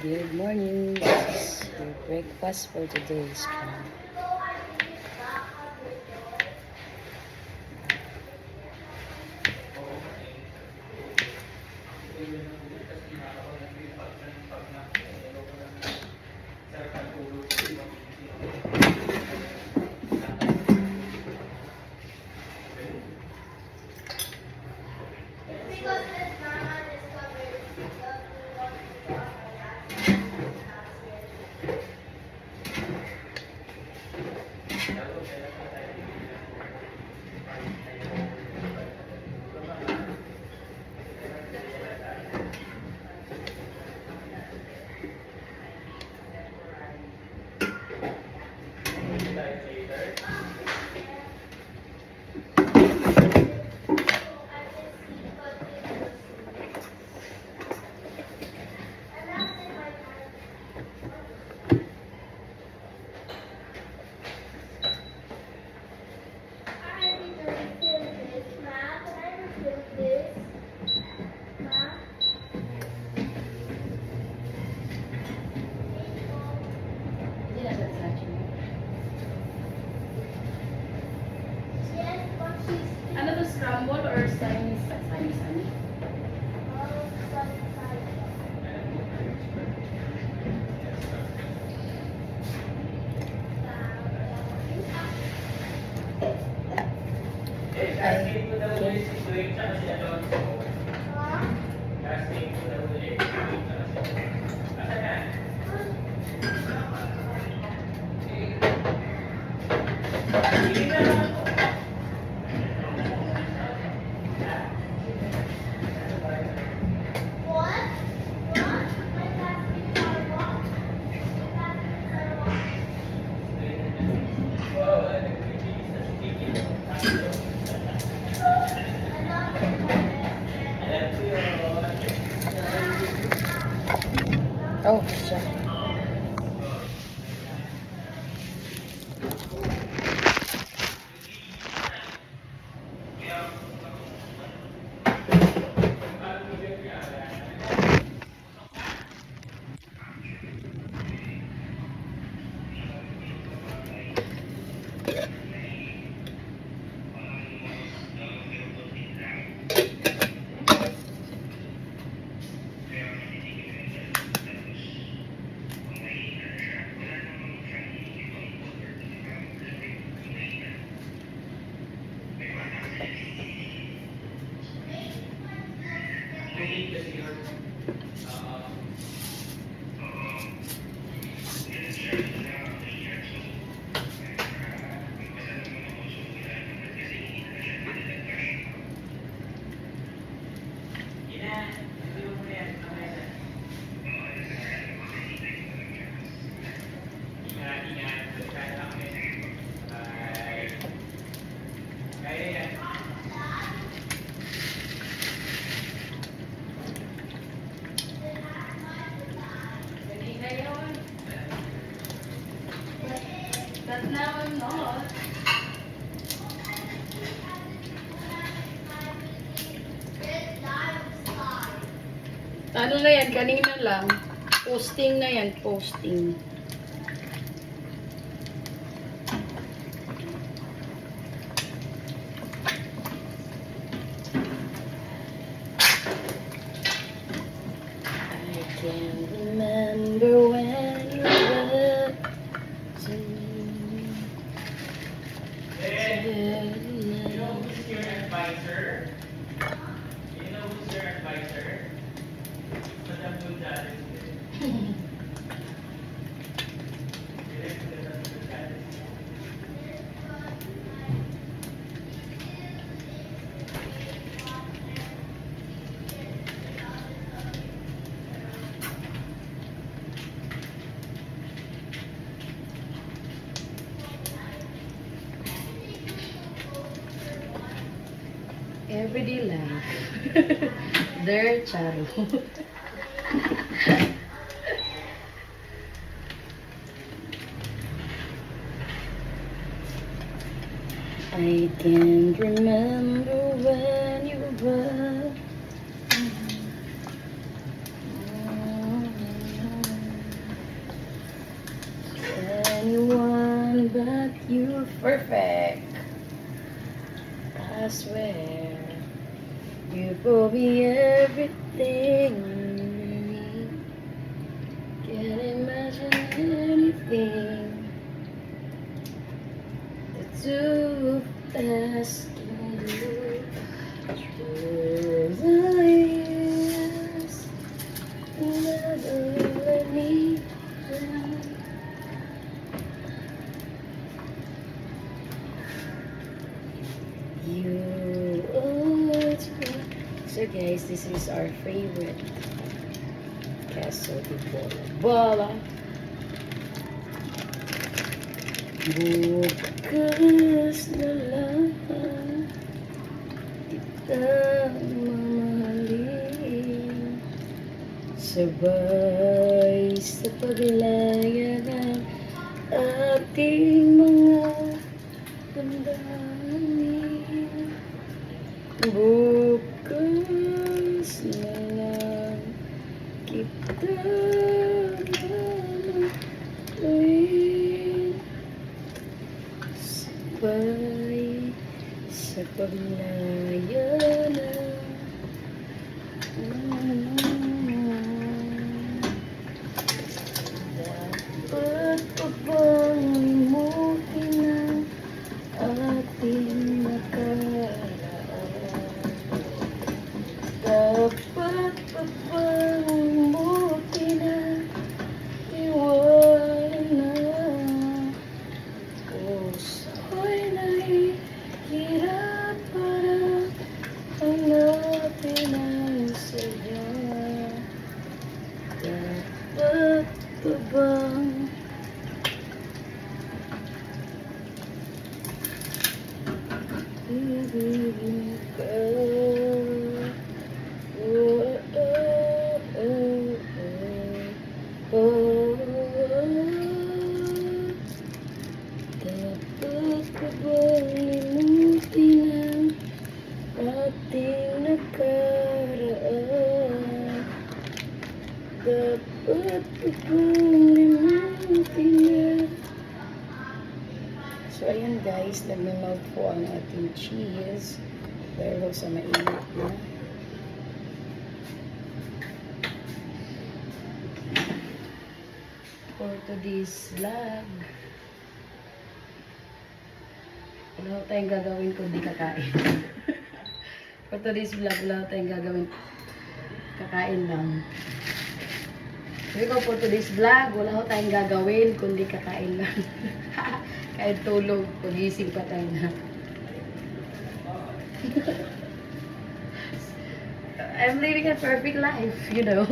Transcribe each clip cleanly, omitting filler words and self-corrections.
Good morning. This is your breakfast for today. Ano to, scramble or sunny? Sunny. Oh, siya. But now I'm not. Ano na yan? Kanina lang. Posting na yan. Posting. I can't remember when you were to me. You know who's your advisor? You know who's your advisor? Madam Gonzales. Everyday life. There, Charo. I can't remember when you were. perfect. I swear, you will be everything to me. Can't imagine anything the two of us can do. Through the years, never let me down. You always were. So guys, this is our favorite Queso de Bola. Bukas na lang kita mamahalin, sabay sa paglaya ng ating mga damdamin. Bukas na lang kita mamahalin, sabay sa paglaya ng dapat pa bang limutin ang ating nakaraan? Dapat pa bang limutin ang iwanan na? Puso'y nahihirap para hanapin ang saya. Dapat pa bang ibigin ka? Oh, oh, oh, oh, oh. Dapat pa bang limutin ang ating nakaraan? Dapat pa bang limutin ang... So ayan guys, nagmamelt po ang ating cheese dahil sa mainit na. For today's vlog, wala ko tayong gagawin kundi kakain. For today's vlog, wala ko tayong gagawin. Kakain lang. Sabi ko, for today's vlog, wala ko tayong gagawin kundi kakain lang. Kahit tulog, pagising pa tayo na. I'm living a perfect life, you know.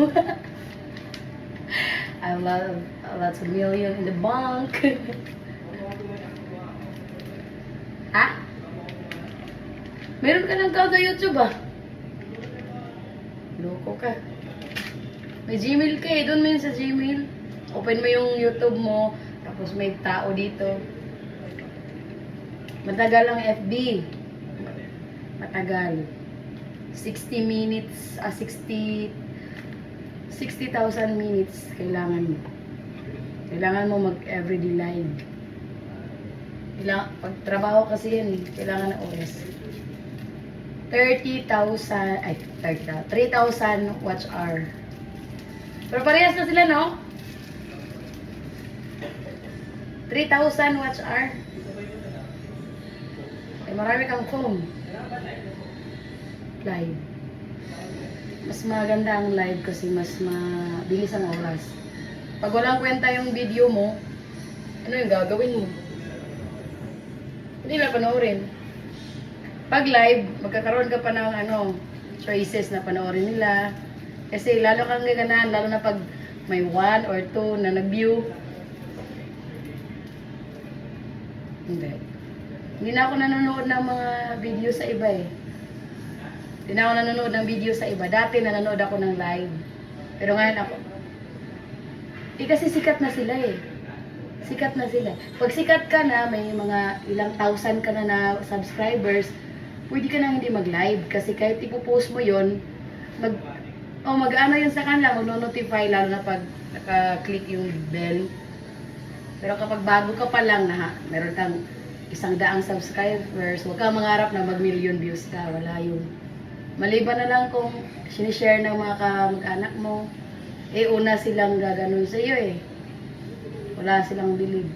I have lots of million in the bank. Ha? Meron ka ng account sa YouTube ah? Loko ka. May Gmail ka eh. Doon mo yun sa Gmail. Open mo yung YouTube mo. Tapos may tao dito. Matagal ang FB. Matagal. 60 minutes, 60,000 minutes kailangan mo. Kailangan mo mag-everyday live. Pag trabaho kasi yan, kailangan ng oras. 3,000 watch hour. Pero parehas na sila, no? 3,000 watch hour. Ay, marami kang phone. Live. Mas maganda ang live kasi mas mabilis ang oras. Pag walang kwenta yung video mo, ano yung gagawin mo? Hindi na panoorin. Pag live, magkakaroon ka pa ng choices na panoorin nila. Kasi lalo kang gaganahan, lalo na pag may 1 or 2 na nag-view. Hindi na ako nanonood ng mga video sa iba eh. Hindi na ako nanonood ng video sa iba. Dati nanonood ako ng live. Pero ngayon ako. Kasi sikat na sila eh. Sikat na sila. Pag sikat ka na, may mga ilang thousand ka na subscribers, pwede ka na hindi mag-live. Kasi kahit ipopost mo yon, mag-ano yun sa kanila, mag-notify, lalo na pag naka-click yung bell. Pero kapag bago ka pa lang, meron kang 100 subscribers, huwag kang mangarap na mag-million views ka. Wala yun. Maliban na lang kung sinishare ng mga kamag-anak mo, una silang gaganon sa iyo Wala silang bilib.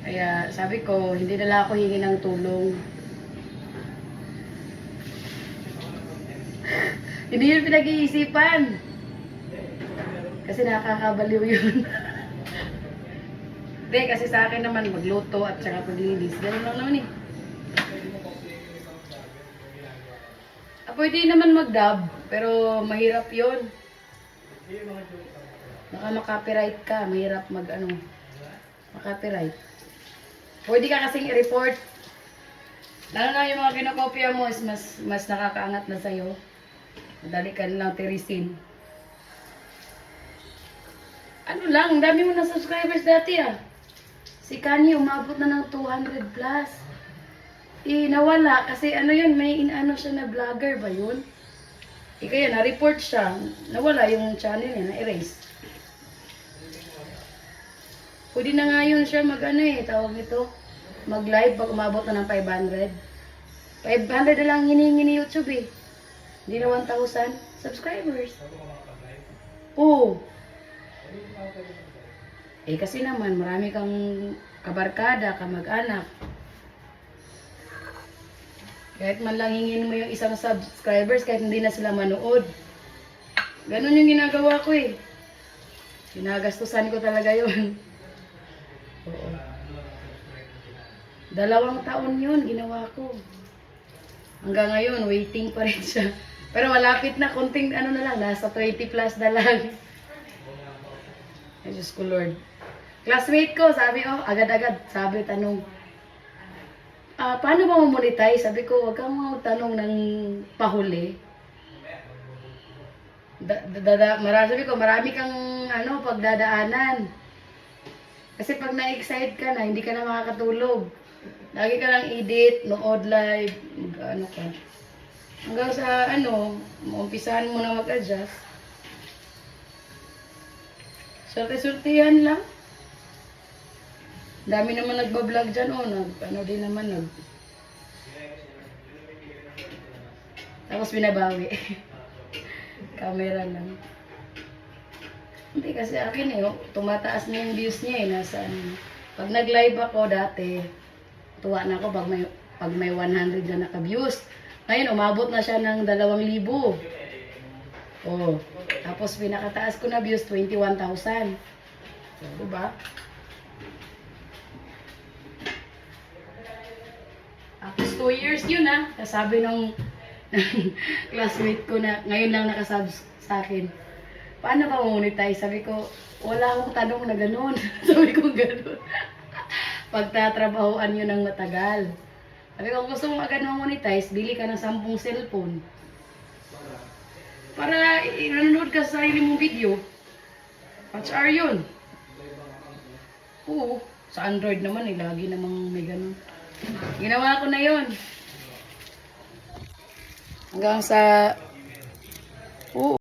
Kaya sabi ko, hindi na lang ako hingi ng tulong. Hindi yun pinag-iisipan. Kasi nakakabaliw yun. Hindi, kasi sa akin naman magluto at saka paglinis. Ganun lang naman Pwede naman mag-dub, pero mahirap yun. Baka makapiright ka, mahirap makapiright. Pwede ka kasing i-report. Lalo na yung mga kinokopya mo, mas nakakaangat na sa'yo. Madali ka lang tirisin. Ano lang, dami mo na subscribers dati Si Kanye umabot na ng 200 plus. Nawala kasi yun, may inano siya na vlogger ba yun? Kaya na-report siya. Nawala yung channel niya, na-erase. Pwede na nga yun siya tawag nito. Mag-live pag umabot na ng 500. 500 na lang hinihingi ni YouTube Hindi na 1,000 subscribers. Oo. Kasi naman, marami kang kabarkada, kamag-anak. Kahit man lang hingin mo yung isang subscribers, kahit hindi na sila manood. Ganun yung ginagawa ko Ginagastusan ko talaga yun. Oo. 2 taon yun, ginawa ko. Hanggang ngayon, waiting pa rin siya. Pero malapit na, konting na lang, nasa 20 plus na lang. Ay, Diyos ko Lord. Classmate ko, sabi, agad-agad, sabi, tanong, paano ba monetize? Sabi ko, huwag kang magtanong ng pahuli. Sabi ko, marami kang pagdadaanan. Kasi pag na-excite ka na, hindi ka na makakatulog. Lagi ka lang edit, nood live, ka. Hanggang sa maumpisahan mo na mag-adjust. Surti-surtihan lang. Dami naman nagbablog dyan, din naman Tapos binabawi. Camera lang. Hindi kasi akin tumataas na yung views niya Pag nag-live ako dati, tuwa na ako pag may 100 na naka-views. Ngayon, umabot na siya ng 2,000. Tapos pinakataas ko na views, 21,000. Diba? Tapos 2 years yun Kasabi ng classmate ko na ngayon lang nakasub sa akin. Paano ka monetize? Sabi ko, wala akong tanong na ganun. Sabi ko ganun. Pagtatrabahoan yun ng matagal. Sabi ko, kung gusto mong agad monetize, bili ka ng 10 cellphone. Para nanonood ka sa sarili mong video. Watch hour yun. Oo. Sa Android naman lagi namang may ganun. Ginawa ko na yun. Hanggang sa